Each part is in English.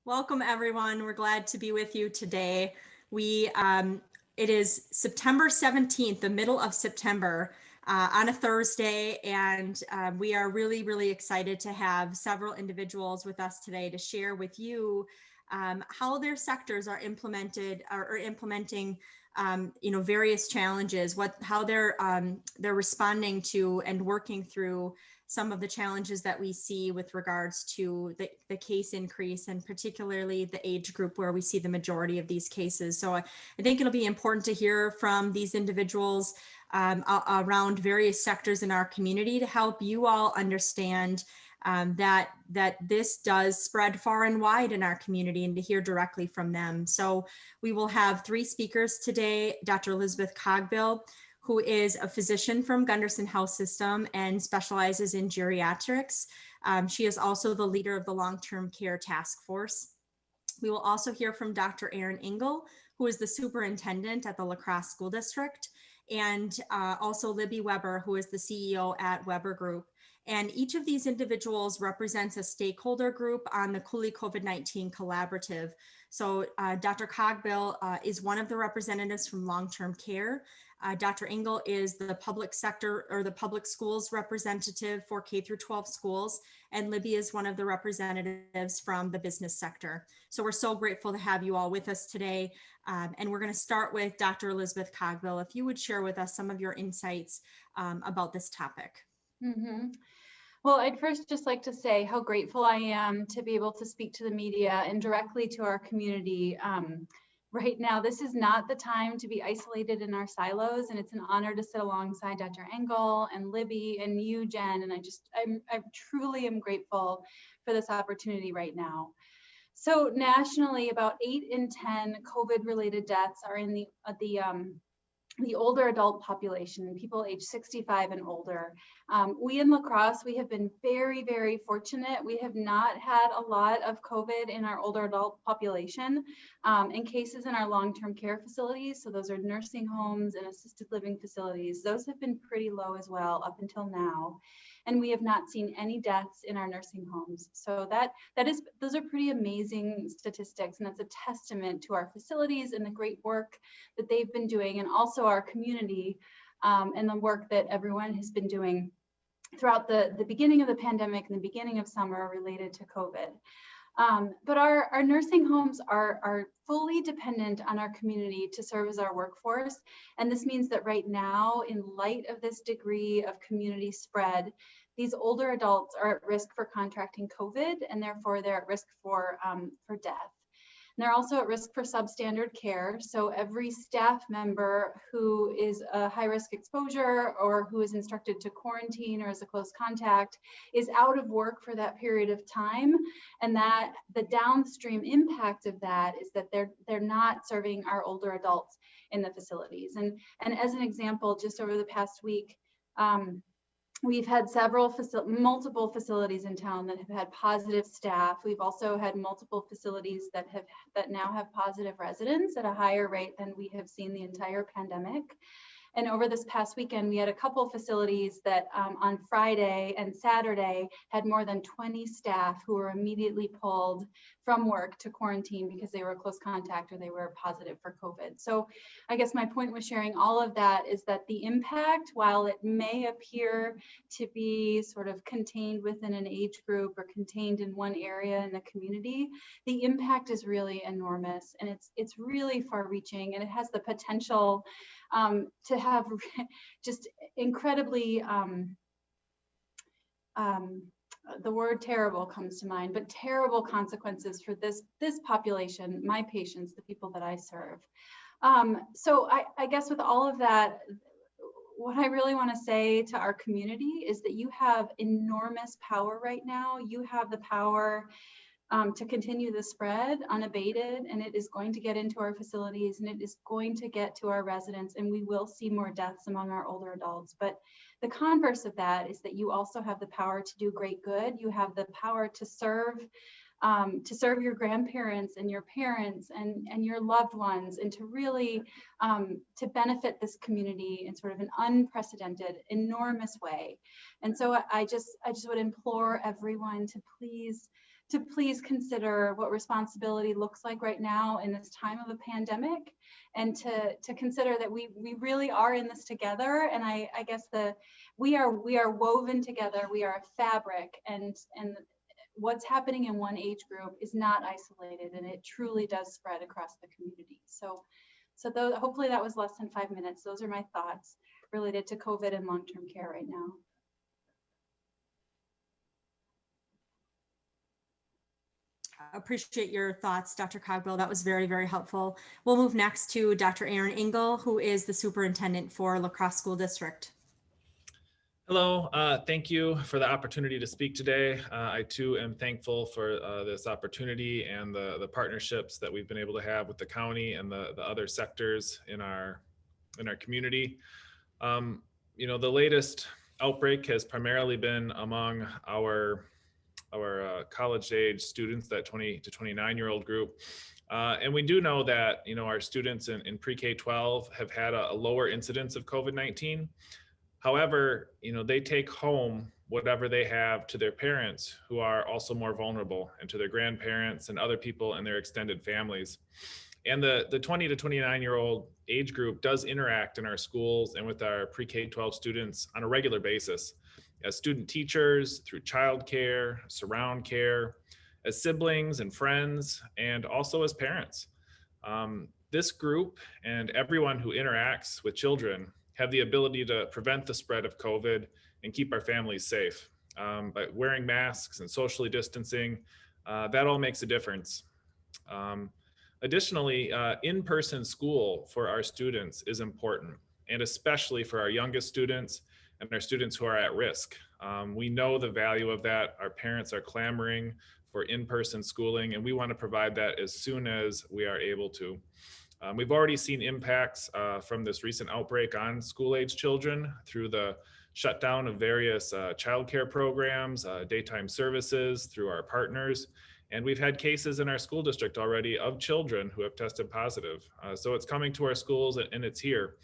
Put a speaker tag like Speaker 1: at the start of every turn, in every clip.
Speaker 1: Welcome, everyone. We're glad to be with you today. It is September 17th, the middle of September, on a Thursday, and we are really excited to have several individuals with us today to share with you how their sectors are implementing various challenges, how they're responding to and working through some of the challenges that we see with regards to the case increase, and particularly the age group where we see the majority of these cases. So I think it'll be important to hear from these individuals around various sectors in our community to help you all understand that this does spread far and wide in our community, and to hear directly from them. So we will have three speakers today: Dr. Elizabeth Coggville, who is a physician from Gunderson Health System and specializes in geriatrics. She is also the leader of the long-term care task force. We will also hear from Dr. Engel, who is the superintendent at the La Crosse School District, and also Libby Weber, who is the CEO at Weber Group. And each of these individuals represents a stakeholder group on the Coulee COVID-19 Collaborative. So Dr. Coggville is one of the representatives from long-term care. Dr. Engel is the public sector or the public schools representative for K through 12 schools, and Libby is one of the representatives from the business sector. So we're so grateful to have you all with us today. And we're going to start with Dr. Elizabeth Coggville. If you would share with us some of your insights about this topic.
Speaker 2: Mm-hmm. Well, I'd first just like to say how grateful I am to be able to speak to the media and directly to our community. Right now, this is not the time to be isolated in our silos, and it's an honor to sit alongside Dr. Engel and Libby and you, Jen, and I truly am grateful for this opportunity right now. So nationally, about 8 in 10 COVID-related deaths are in the older adult population, people age 65 and older. We in La Crosse, we have been very fortunate. We have not had a lot of COVID in our older adult population, and cases in our long-term care facilities. So those are nursing homes and assisted living facilities. Those have been pretty low as well up until now. And we have not seen any deaths in our nursing homes. So those are pretty amazing statistics, and that's a testament to our facilities and the great work that they've been doing, and also our community and the work that everyone has been doing throughout the beginning of the pandemic and the beginning of summer related to COVID. But our nursing homes are fully dependent on our community to serve as our workforce. And this means that right now, in light of this degree of community spread, these older adults are at risk for contracting COVID, and therefore they're at risk for death. And they're also at risk for substandard care. So every staff member who is a high-risk exposure or who is instructed to quarantine or is a close contact is out of work for that period of time. And that the downstream impact of that is that they're not serving our older adults in the facilities. And as an example, just over the past week, we've had multiple facilities in town that have had positive staff. We've also had multiple facilities that now have positive residents at a higher rate than we have seen the entire pandemic. And over this past weekend, we had a couple facilities that on Friday and Saturday had more than 20 staff who were immediately pulled from work to quarantine because they were a close contact or they were positive for COVID. So I guess my point with sharing all of that is that the impact, while it may appear to be sort of contained within an age group or contained in one area in the community, the impact is really enormous, and it's really far-reaching, and it has the potential to have just incredibly, the word terrible comes to mind, but terrible consequences for this population, my patients, the people that I serve. So I guess with all of that, what I really want to say to our community is that you have enormous power right now. You have the power to continue the spread unabated, and it is going to get into our facilities, and it is going to get to our residents, and we will see more deaths among our older adults. But the converse of that is that you also have the power to do great good. You have the power to serve your grandparents and your parents and your loved ones, and to really to benefit this community in sort of an unprecedented, enormous way. And so I just would implore everyone to please to please consider what responsibility looks like right now in this time of a pandemic, and to consider that we really are in this together. And I guess we are woven together. We are a fabric, and what's happening in one age group is not isolated, and it truly does spread across the community. So hopefully that was less than 5 minutes. Those are my thoughts related to COVID and long-term care right now.
Speaker 1: Appreciate your thoughts, Dr. Coggville. That was very, very helpful. We'll move next to Dr. Aaron Engel, who is the superintendent for La Crosse School District.
Speaker 3: Hello, thank you for the opportunity to speak today. I too am thankful for this opportunity and the partnerships that we've been able to have with the county and the other sectors in our community. You know, the latest outbreak has primarily been among our college age students, that 20 to 29-year-old group. And we do know that, you know, our students in pre-K-12 have had a lower incidence of COVID-19. However, you know, they take home whatever they have to their parents, who are also more vulnerable, and to their grandparents and other people in their extended families. And the 20 to 29-year-old age group does interact in our schools and with our pre-K-12 students on a regular basis, as student teachers, through childcare, surround care, as siblings and friends, and also as parents. This group and everyone who interacts with children have the ability to prevent the spread of COVID and keep our families safe. By wearing masks and socially distancing, that all makes a difference. Additionally, in-person school for our students is important, and especially for our youngest students and our students who are at risk. We know the value of that. Our parents are clamoring for in-person schooling, and we want to provide that as soon as we are able to. We've already seen impacts from this recent outbreak on school-age children through the shutdown of various childcare programs, daytime services through our partners. And we've had cases in our school district already of children who have tested positive. So it's coming to our schools, and it's here,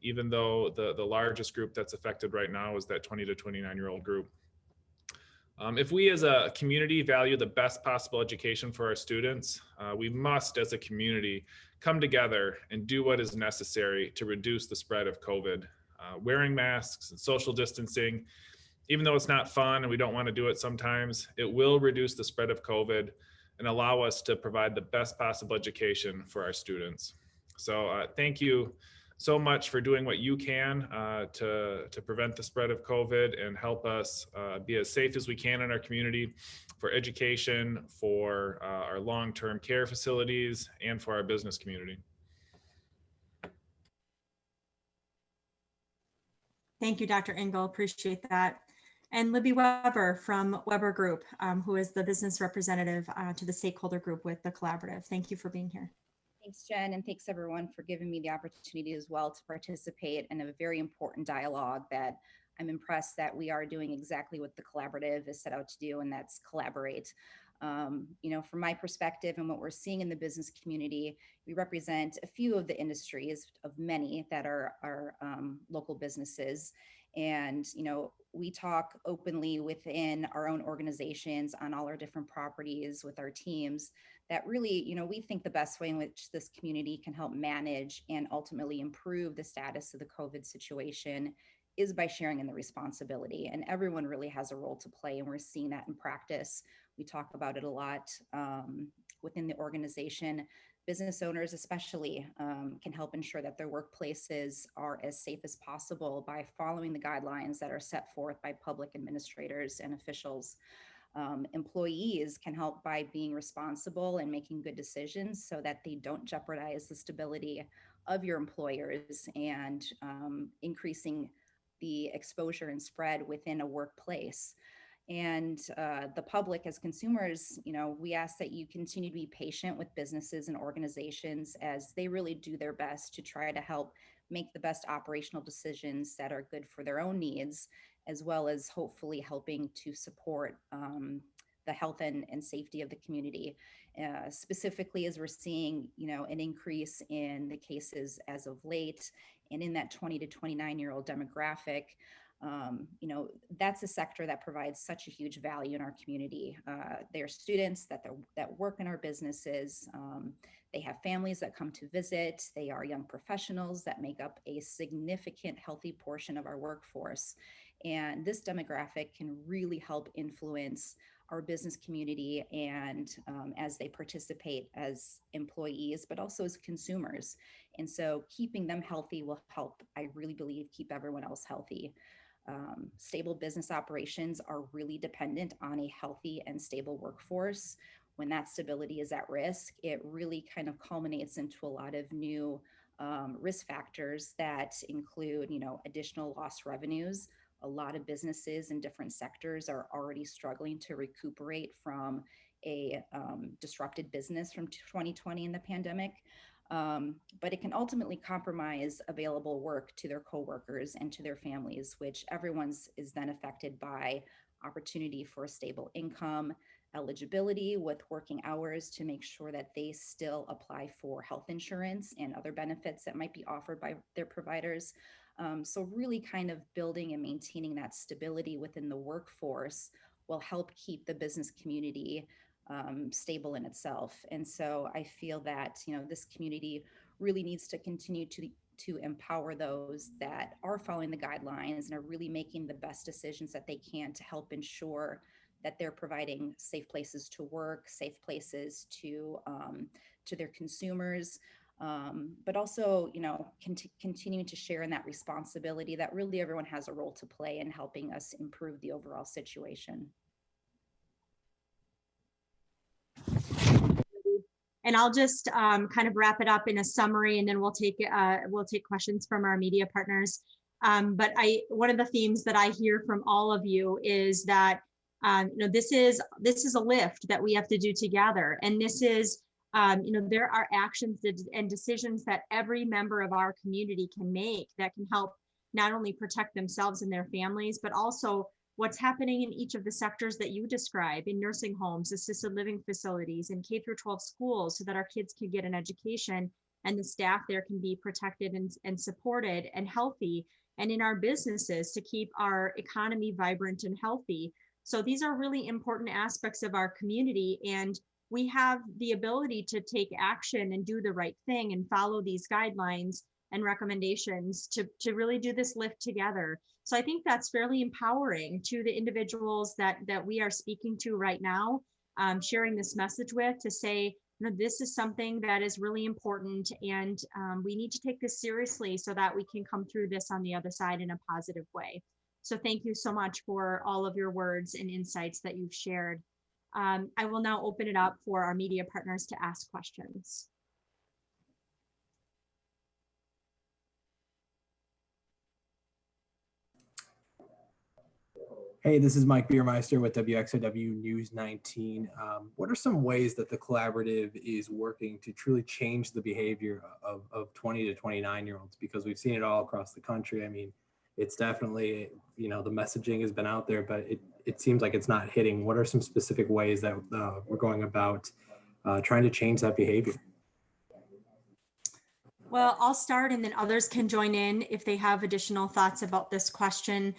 Speaker 3: even though the largest group that's affected right now is that 20 to 29-year-old group. If we as a community value the best possible education for our students, we must as a community come together and do what is necessary to reduce the spread of COVID. Wearing masks and social distancing, even though it's not fun and we don't want to do it sometimes, it will reduce the spread of COVID and allow us to provide the best possible education for our students. So thank you so much for doing what you can to prevent the spread of COVID and help us be as safe as we can in our community, for education, for our long-term care facilities, and for our business community.
Speaker 1: Thank you, Dr. Engel. Appreciate that. And Libby Weber from Weber Group, who is the business representative to the stakeholder group with the collaborative. Thank you for being here.
Speaker 4: Thanks, Jen, and thanks everyone for giving me the opportunity as well to participate in a very important dialogue that I'm impressed that we are doing exactly what the collaborative is set out to do, and that's collaborate. You know, from my perspective and what we're seeing in the business community, we represent a few of the industries of many that are local businesses. And, you know, we talk openly within our own organizations on all our different properties with our teams that really, you know, we think the best way in which this community can help manage and ultimately improve the status of the COVID situation is by sharing in the responsibility. And everyone really has a role to play, and we're seeing that in practice. We talk about it a lot within the organization. Business owners especially can help ensure that their workplaces are as safe as possible by following the guidelines that are set forth by public administrators and officials. Employees can help by being responsible and making good decisions so that they don't jeopardize the stability of your employers and increasing the exposure and spread within a workplace. And the public as consumers, you know, we ask that you continue to be patient with businesses and organizations as they really do their best to try to help make the best operational decisions that are good for their own needs, as well as hopefully helping to support the health and safety of the community. Specifically, as we're seeing, you know, an increase in the cases as of late, and in that 20 to 29-year-old demographic, That's a sector that provides such a huge value in our community. They're students that work in our businesses. They have families that come to visit. They are young professionals that make up a significant healthy portion of our workforce. And this demographic can really help influence our business community and as they participate as employees, but also as consumers. And so keeping them healthy will help, I really believe, keep everyone else healthy. Stable business operations are really dependent on a healthy and stable workforce. When that stability is at risk, it really kind of culminates into a lot of new risk factors that include, additional lost revenues. A lot of businesses in different sectors are already struggling to recuperate from a disrupted business from 2020 in the pandemic. But it can ultimately compromise available work to their coworkers and to their families, which everyone's is then affected by opportunity for a stable income, eligibility with working hours to make sure that they still apply for health insurance and other benefits that might be offered by their providers. So really kind of building and maintaining that stability within the workforce will help keep the business community stable in itself. And so I feel that, this community really needs to continue to empower those that are following the guidelines and are really making the best decisions that they can to help ensure that they're providing safe places to work, safe places to their consumers, but also, continuing to share in that responsibility that really everyone has a role to play in helping us improve the overall situation.
Speaker 1: And I'll just kind of wrap it up in a summary, and then we'll take questions from our media partners. But one of the themes that I hear from all of you is that this is a lift that we have to do together, and this is there are actions and decisions that every member of our community can make that can help not only protect themselves and their families, but also what's happening in each of the sectors that you describe, in nursing homes, assisted living facilities, and K-12 schools, so that our kids can get an education and the staff there can be protected and supported and healthy, and in our businesses to keep our economy vibrant and healthy. So these are really important aspects of our community, and we have the ability to take action and do the right thing and follow these guidelines and recommendations to really do this lift together. So I think that's fairly empowering to the individuals that we are speaking to right now, sharing this message with, to say, this is something that is really important, and we need to take this seriously so that we can come through this on the other side in a positive way. So thank you so much for all of your words and insights that you've shared. I will now open it up for our media partners to ask questions.
Speaker 5: Hey, this is Mike Biermeister with WXOW News 19. What are some ways that the collaborative is working to truly change the behavior of 20 to 29-year-olds? Because we've seen it all across the country. I mean, it's definitely, the messaging has been out there, but it seems like it's not hitting. What are some specific ways that we're going about trying to change that behavior?
Speaker 1: Well, I'll start, and then others can join in if they have additional thoughts about this question.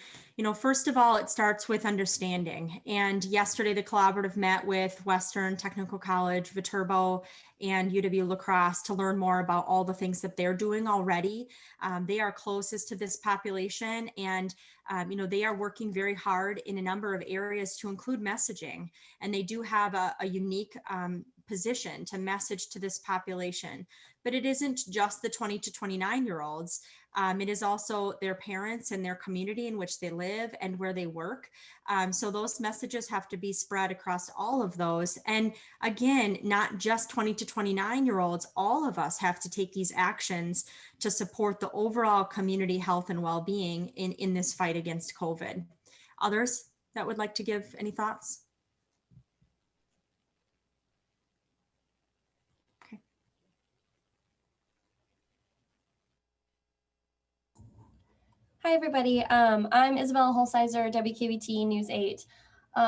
Speaker 1: First of all, it starts with understanding. And yesterday, the collaborative met with Western Technical College, Viterbo, and UW La Crosse to learn more about all the things that they're doing already. They are closest to this population, and they are working very hard in a number of areas to include messaging. And they do have a unique position to message to this population. But it isn't just the 20 to 29-year-olds. It is also their parents and their community in which they live and where they work. So those messages have to be spread across all of those. And again, not just 20 to 29-year-olds, all of us have to take these actions to support the overall community health and well-being in this fight against COVID. Others that would like to give any thoughts?
Speaker 6: Hi, everybody. I'm Isabella Holsizer, WKBT News 8.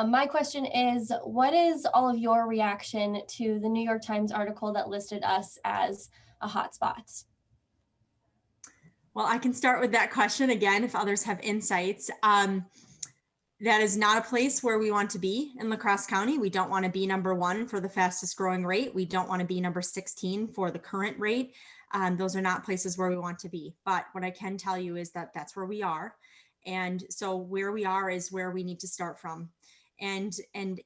Speaker 6: My question is, what is all of your reaction to the New York Times article that listed us as a hotspot?
Speaker 1: Well, I can start with that question again if others have insights. That is not a place where we want to be in La Crosse County. We don't want to be number 1 for the fastest growing rate. We don't want to be number 16 for the current rate. Those are not places where we want to be. But what I can tell you is that that's where we are. And so where we are is where we need to start from. And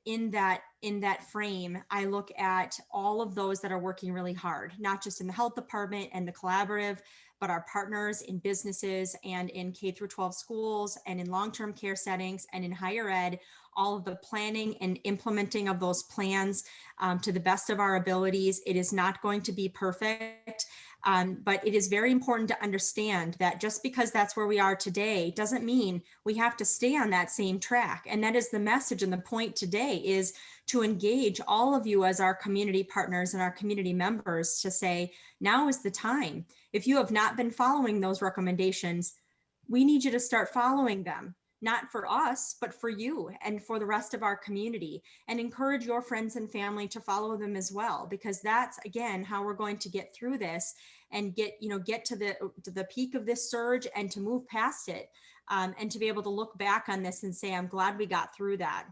Speaker 1: in that frame, I look at all of those that are working really hard, not just in the health department and the collaborative, but our partners in businesses and in K through 12 schools and in long-term care settings and in higher ed, all of the planning and implementing of those plans to the best of our abilities. It is not going to be perfect, but it is very important to understand that just because that's where we are today doesn't mean we have to stay on that same track. And that is the message and the point today, is to engage all of you as our community partners and our community members to say, now is the time. If you have not been following those recommendations, we need you to start following them, not for us, but for you and for the rest of our community, and encourage your friends and family to follow them as well, because that's, again, how we're going to get through this and get to the peak of this surge and to move past it, and to be able to look back on this and say, I'm glad we got through that.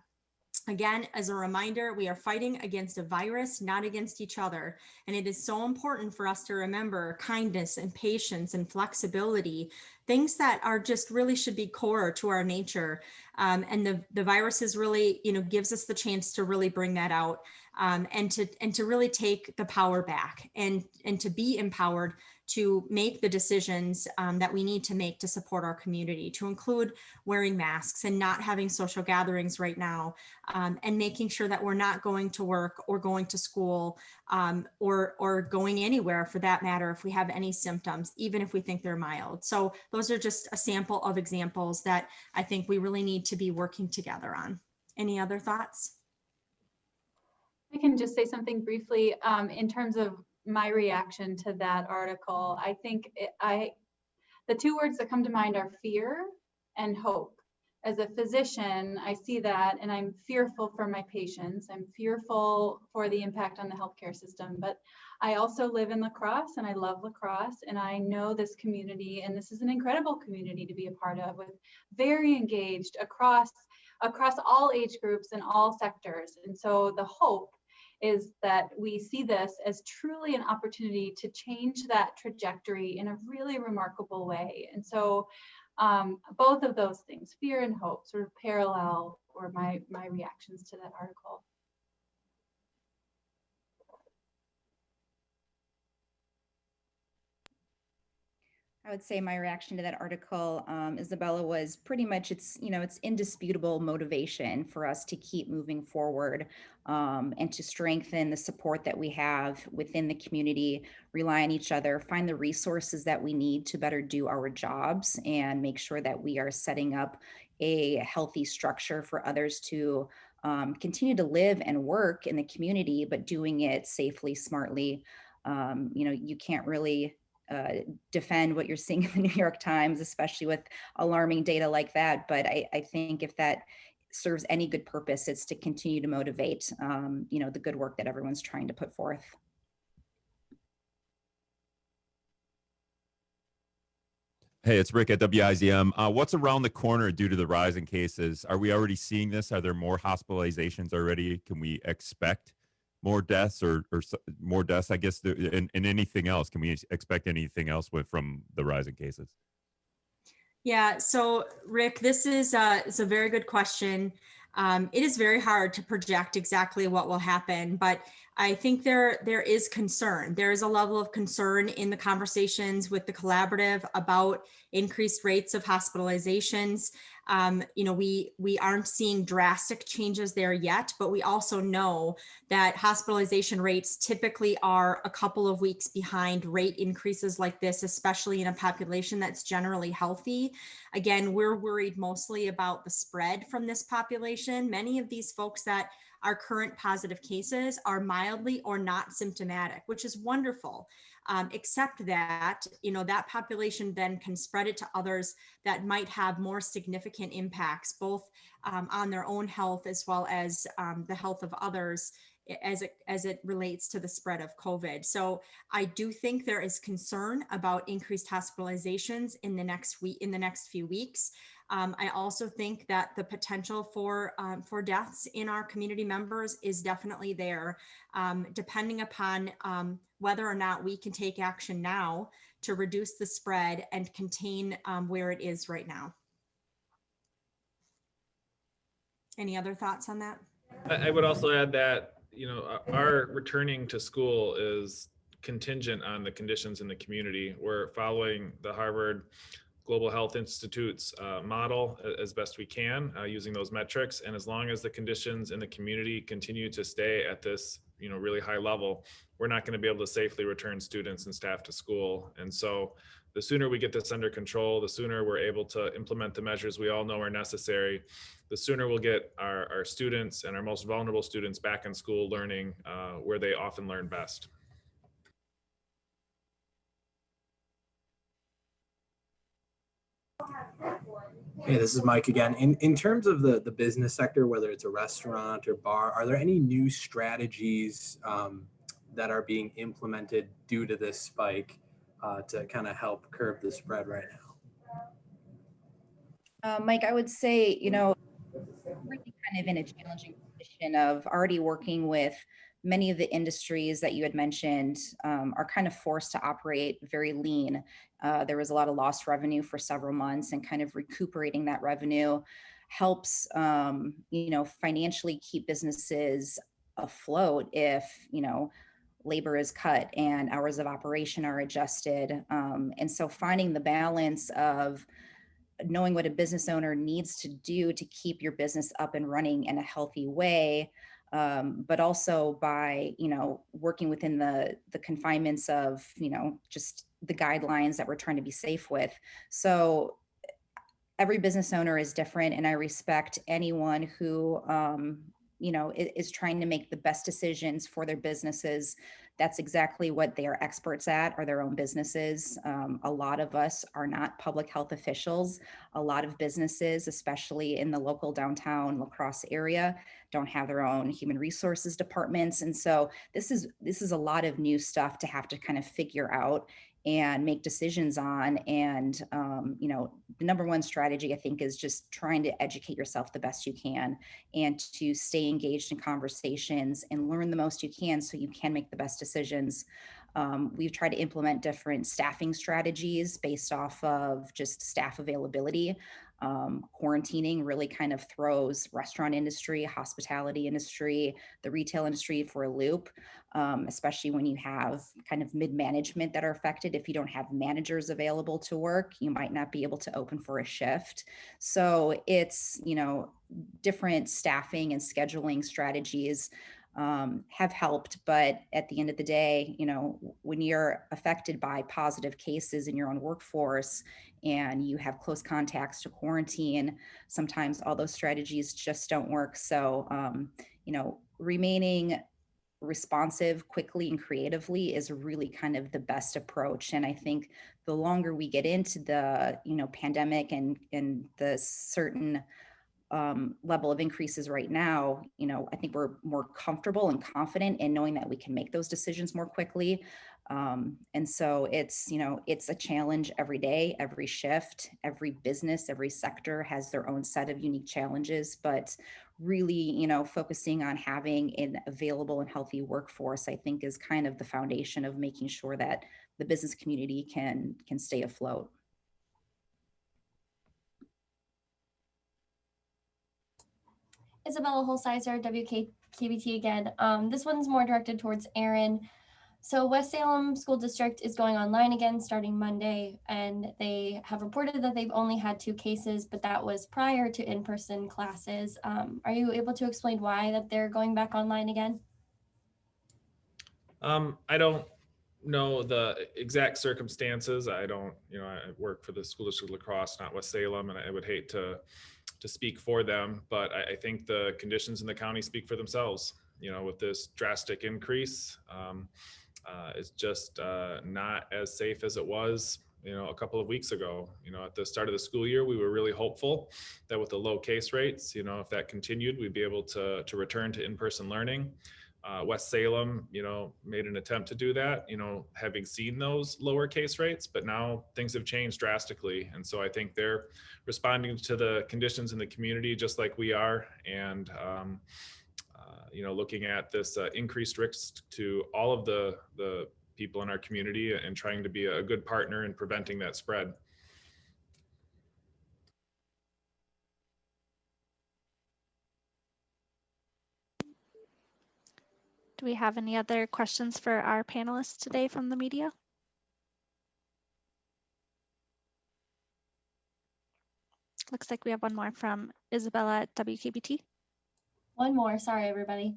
Speaker 1: Again, as a reminder, we are fighting against a virus, not against each other. And it is so important for us to remember kindness and patience and flexibility, things that are just really should be core to our nature. And the virus is really, gives us the chance to really bring that out, and to really take the power back and to be empowered to make the decisions that we need to make to support our community, to include wearing masks and not having social gatherings right now, and making sure that we're not going to work or going to school, or going anywhere for that matter if we have any symptoms, even if we think they're mild. So those are just a sample of examples that I think we really need to be working together on. Any other thoughts?
Speaker 2: I can just say something briefly in terms of my reaction to that article. I think the two words that come to mind are fear and hope. As a physician, I see that and I'm fearful for my patients. I'm fearful for the impact on the healthcare system, but I also live in La Crosse and I love La Crosse and I know this community, and this is an incredible community to be a part of, with very engaged across all age groups and all sectors. And so the hope is that we see this as truly an opportunity to change that trajectory in a really remarkable way. And so both of those things, fear and hope, sort of parallel, or my reactions to that article.
Speaker 4: I would say my reaction to that article, Isabella, was pretty much it's indisputable motivation for us to keep moving forward, and to strengthen the support that we have within the community, rely on each other, find the resources that we need to better do our jobs, and make sure that we are setting up a healthy structure for others to continue to live and work in the community, but doing it safely, smartly. You can't really defend what you're seeing in the New York Times, especially with alarming data like that. But I think if that serves any good purpose, it's to continue to motivate, the good work that everyone's trying to put forth.
Speaker 7: Hey, it's Rick at WIZM. What's around the corner due to the rise in cases? Are we already seeing this? Are there more hospitalizations already? Can we expect more deaths or more deaths, I guess, and anything else? Can we expect anything else from the rise in cases?
Speaker 1: Yeah, so Rick, this is a very good question. It is very hard to project exactly what will happen, but I think there is concern. There is a level of concern in the conversations with the collaborative about increased rates of hospitalizations. We aren't seeing drastic changes there yet, but we also know that hospitalization rates typically are a couple of weeks behind rate increases like this, especially in a population that's generally healthy. Again, we're worried mostly about the spread from this population. Many of these folks that are current positive cases are mildly or not symptomatic, which is wonderful. Except that, that population then can spread it to others that might have more significant impacts, both on their own health as well as the health of others as it relates to the spread of COVID. So I do think there is concern about increased hospitalizations in the next few weeks. I also think that the potential for deaths in our community members is definitely there, depending upon whether or not we can take action now to reduce the spread and contain where it is right now. Any other thoughts on that?
Speaker 3: I would also add that, our returning to school is contingent on the conditions in the community. We're following the Harvard Global Health Institute's model as best we can, using those metrics. And as long as the conditions in the community continue to stay at this, really high level, we're not going to be able to safely return students and staff to school. And so the sooner we get this under control, the sooner we're able to implement the measures we all know are necessary, the sooner we'll get our students and our most vulnerable students back in school learning where they often learn best.
Speaker 5: Hey, this is Mike again. In terms of the business sector, whether it's a restaurant or bar, are there any new strategies that are being implemented due to this spike to kind of help curb the spread right now?
Speaker 4: Mike, I would say, we're really kind of in a challenging position of already working with many of the industries that you had mentioned are kind of forced to operate very lean. There was a lot of lost revenue for several months, and kind of recuperating that revenue helps, financially keep businesses afloat if, labor is cut and hours of operation are adjusted. And so finding the balance of knowing what a business owner needs to do to keep your business up and running in a healthy way, but also by, working within the confinements of, just the guidelines that we're trying to be safe with. So every business owner is different, and I respect anyone who, is trying to make the best decisions for their businesses. That's exactly what they are experts at, are their own businesses. A lot of us are not public health officials. A lot of businesses, especially in the local downtown La Crosse area, don't have their own human resources departments. And so this is a lot of new stuff to have to kind of figure out and make decisions on. And, the number one strategy, I think, is just trying to educate yourself the best you can, and to stay engaged in conversations and learn the most you can so you can make the best decisions. We've tried to implement different staffing strategies based off of just staff availability. Quarantining really kind of throws restaurant industry, hospitality industry, the retail industry for a loop, especially when you have kind of mid-management that are affected. If you don't have managers available to work, you might not be able to open for a shift. So it's, different staffing and scheduling strategies have helped. But at the end of the day, when you're affected by positive cases in your own workforce and you have close contacts to quarantine, sometimes all those strategies just don't work. So, remaining responsive quickly and creatively is really kind of the best approach. And I think the longer we get into the, pandemic and the certain level of increases right now, I think we're more comfortable and confident in knowing that we can make those decisions more quickly. And so it's a challenge every day, every shift, every business, every sector has their own set of unique challenges, but really, focusing on having an available and healthy workforce, I think, is kind of the foundation of making sure that the business community can stay afloat.
Speaker 6: Isabella Holsizer, WKBT again. This one's more directed towards Aaron. So West Salem School District is going online again starting Monday, and they have reported that they've only had 2 cases, but that was prior to in-person classes. Are you able to explain why that they're going back online again?
Speaker 3: I don't know the exact circumstances. I don't, I work for the School District of La Crosse, not West Salem, and I would hate to speak for them, but I think the conditions in the county speak for themselves. With this drastic increase, it's just not as safe as it was, a couple of weeks ago. At the start of the school year, we were really hopeful that with the low case rates, if that continued, we'd be able to return to in-person learning. West Salem, made an attempt to do that, having seen those lower case rates, but now things have changed drastically. And so I think they're responding to the conditions in the community just like we are. And, looking at this increased risk to all of the people in our community and trying to be a good partner in preventing that spread.
Speaker 8: Do we have any other questions for our panelists today from the media? Looks like we have one more from Isabella at WKBT.
Speaker 6: One more, sorry, everybody.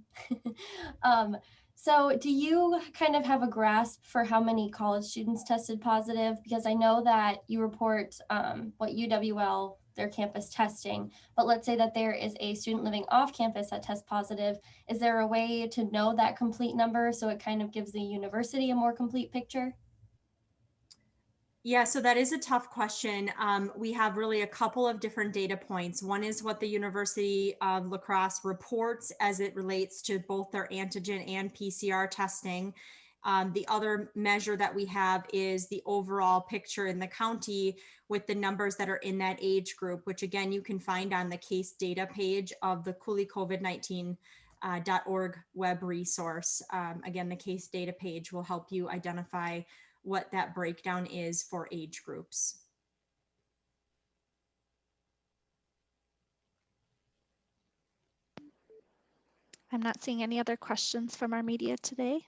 Speaker 6: So do you kind of have a grasp for how many college students tested positive? Because I know that you report what UWL, their campus testing, but let's say that there is a student living off campus that tests positive. Is there a way to know that complete number so it kind of gives the university a more complete picture?
Speaker 1: Yeah, so that is a tough question. We have really a couple of different data points. One is what the University of La Crosse reports as it relates to both their antigen and PCR testing. The other measure that we have is the overall picture in the county with the numbers that are in that age group, which again, you can find on the case data page of the Coulee COVID-19 .org web resource. Again, the case data page will help you identify what that breakdown is for age groups.
Speaker 8: I'm not seeing any other questions from our media today.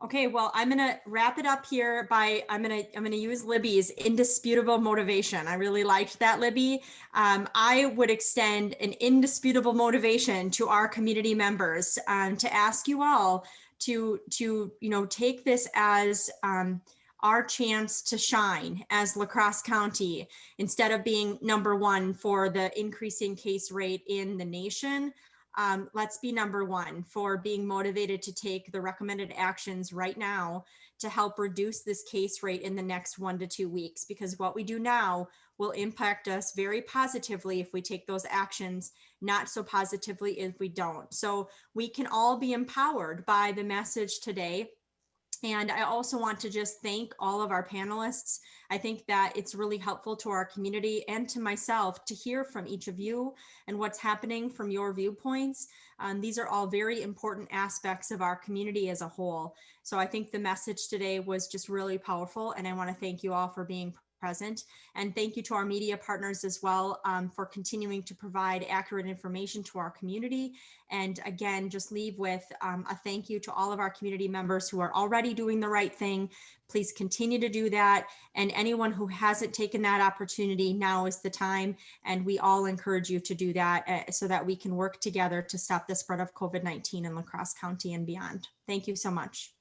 Speaker 1: Okay, well, I'm gonna wrap it up here by I'm gonna use Libby's indisputable motivation. I really liked that, Libby. I would extend an indisputable motivation to our community members to ask you all to take this as our chance to shine as La Crosse County. Instead of being number one for the increasing case rate in the nation, let's be number one for being motivated to take the recommended actions right now to help reduce this case rate in the next 1 to 2 weeks, because what we do now will impact us very positively if we take those actions, not so positively if we don't. So we can all be empowered by the message today. And I also want to just thank all of our panelists. I think that it's really helpful to our community and to myself to hear from each of you and what's happening from your viewpoints. These are all very important aspects of our community as a whole. So I think the message today was just really powerful, and I want to thank you all for being present. And thank you to our media partners as well for continuing to provide accurate information to our community. And again, just leave with a thank you to all of our community members who are already doing the right thing. Please continue to do that. And anyone who hasn't taken that opportunity, now is the time. And we all encourage you to do that so that we can work together to stop the spread of COVID-19 in La Crosse County and beyond. Thank you so much.